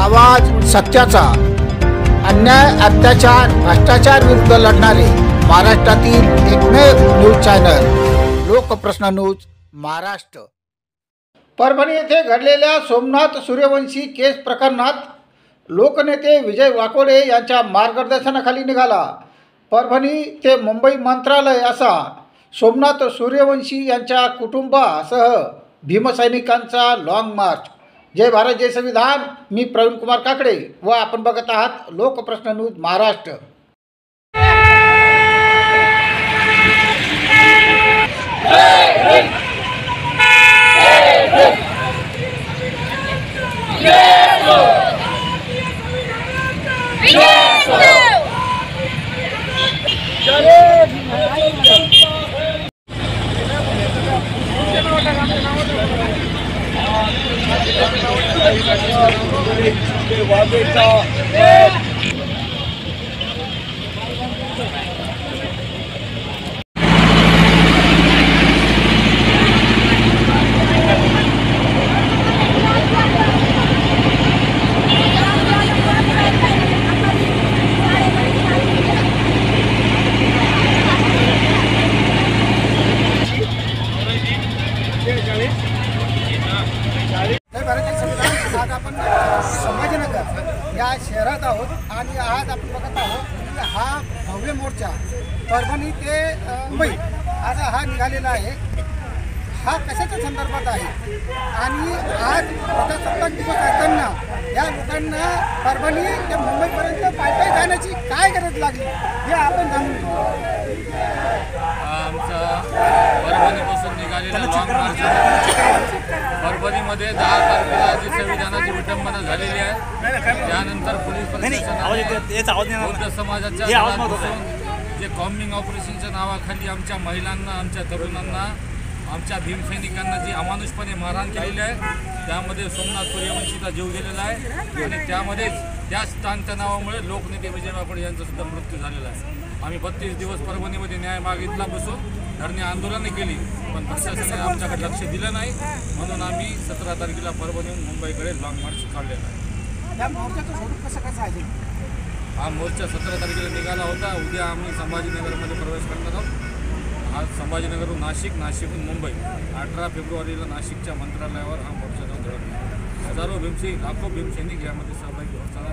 आवाज सत्याचा, अन्याय अत्याचार भ्रष्टाचार विरुद्ध लढणारे महाराष्ट्रातील एकमेव news channel Lokprashna news Maharashtra. Parbhani येथे घडलेल्या सोमनाथ सूर्यवंशी केस प्रकरणात लोकनेते विजय वाकोडे यांच्या मार्गदर्शनाखाली निघाला परभणी ते मुंबई मंत्रालय असा सोमनाथ सूर्यवंशी यांच्या कुटुंबासह भीमसैनिकांचा लॉंग मार्च। जय भारत जय संविधान। मी प्रवीण कुमार काकडे व आपण बघत आहात लोकप्रश्न न्यूज महाराष्ट्र। आज आपण संभाजीनगर या शहरात आहोत आणि आज आपण बघत आहोत की हा भव्य मोर्चा परभणी ते मुंबई आज हा निघालेला आहे। हा कशाच्या संदर्भात आहे आणि आज प्रजासत्ताक दिवस असताना या लोकांना परभणी ते मुंबईपर्यंत पायी जाण्याची काय गरज लागली हे आपण जाणून घेऊ। आमचा परभणीपासून निघालेला लॉंग मार्च परभणीमध्ये 10 तारखेला जी संविधानाची विटंबना झालेली आहे त्यानंतर पोलीस प्रशासनाने बौद्ध समाजाच्या जे कॉम्बिंग ऑपरेशनच्या नावाखाली आमच्या महिलांना आमच्या तरुणांना आमच्या भीमसैनिकांना जी अमानुषपणे मारहाण केलेली आहे त्यामध्ये सोमनाथ सूर्यवंशीचा जीव गेलेला आहे आणि त्यामध्येच त्याच ताणतणावामुळे लोकनेते विजय वाकोडे यांचा सुद्धा मृत्यू झालेला आहे। आम्ही 32 दिवस परभणीमध्ये न्याय मागितला बसून धरणे आंदोलने केली पण प्रशासनाने आमच्याकडे लक्ष दिलं नाही म्हणून आम्ही 17 तारखेला परभणीहून मुंबईकडे लॉंग मार्च काढलेला आहे। हा मोर्चा 17 तारखेला निघाला होता। उद्या आम्ही संभाजीनगरमध्ये प्रवेश करणार आहोत। आज संभाजीनगरहून नाशिकहून मुंबई 18 फेब्रुवारीला नाशिकच्या मंत्रालयावर हा मोर्चा जाऊन धडकला। हजारो भीमसैनिक लाखो भीमसैनिक यामध्ये सहभागी होणार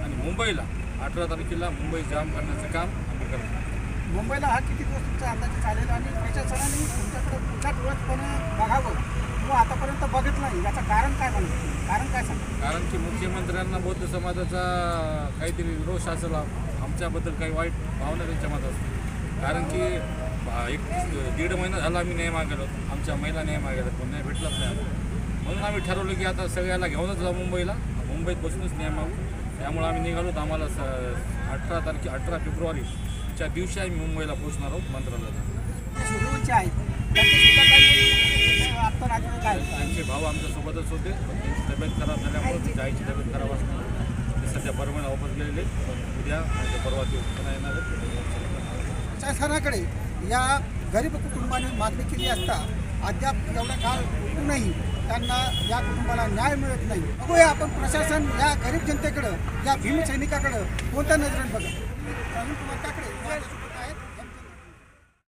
आणि मुंबईला 18 तारखेला मुंबई जाम करण्याचं काम आम्ही करतो। मुंबईला हा किती दिवस तुमचा अंदाजे चालेल आणि प्रशासनाने तुमच्याकडे उलटपणे बघावं किंवा आतापर्यंत बघत नाही याचं कारण काय म्हणतं? कारण काय सांगतं? कारण की मुख्यमंत्र्यांना बौद्ध समाजाचा काहीतरी रोष असेल, आमच्याबद्दल काही वाईट भावना त्यांच्या मनात असते। कारण की 1-1.5 महिना झाला आम्ही न्याय मागेलो, आमच्या महिला न्याय मागेलो पण न्याय भेटलाच नाही म्हणून आम्ही ठरवलं की आता सगळ्याला घेऊनच जाऊ मुंबईत बसूनच न्याय मागू। त्यामुळे आम्ही निघालो तर आम्हाला 18 फेब्रुवारीच्या दिवशी आम्ही मुंबईला पोहोचणार आहोत मंत्रालयात। त्यांचे भाऊ आमच्यासोबतच होते पण त्यांची तब्येत खराब झाल्यामुळे त्यांच्या आईची तब्येत खराब असल्यामुळे ते सध्या परभणीला वापस गेलेले पण उद्या परवा ते उत्पन्न येणार आहेत। प्रशासनाकडे या गरीब कुटुंबाने मागणी केली असता अद्याप एवढा काळ उठूनही त्यांना या कुटुंबाला न्याय मिळत नाही। बघूया आपण प्रशासन या गरीब जनतेकडं या भीमसैनिकाकडं कोणत्या नजरेने बघा। प्रवीण कुमार काकडे।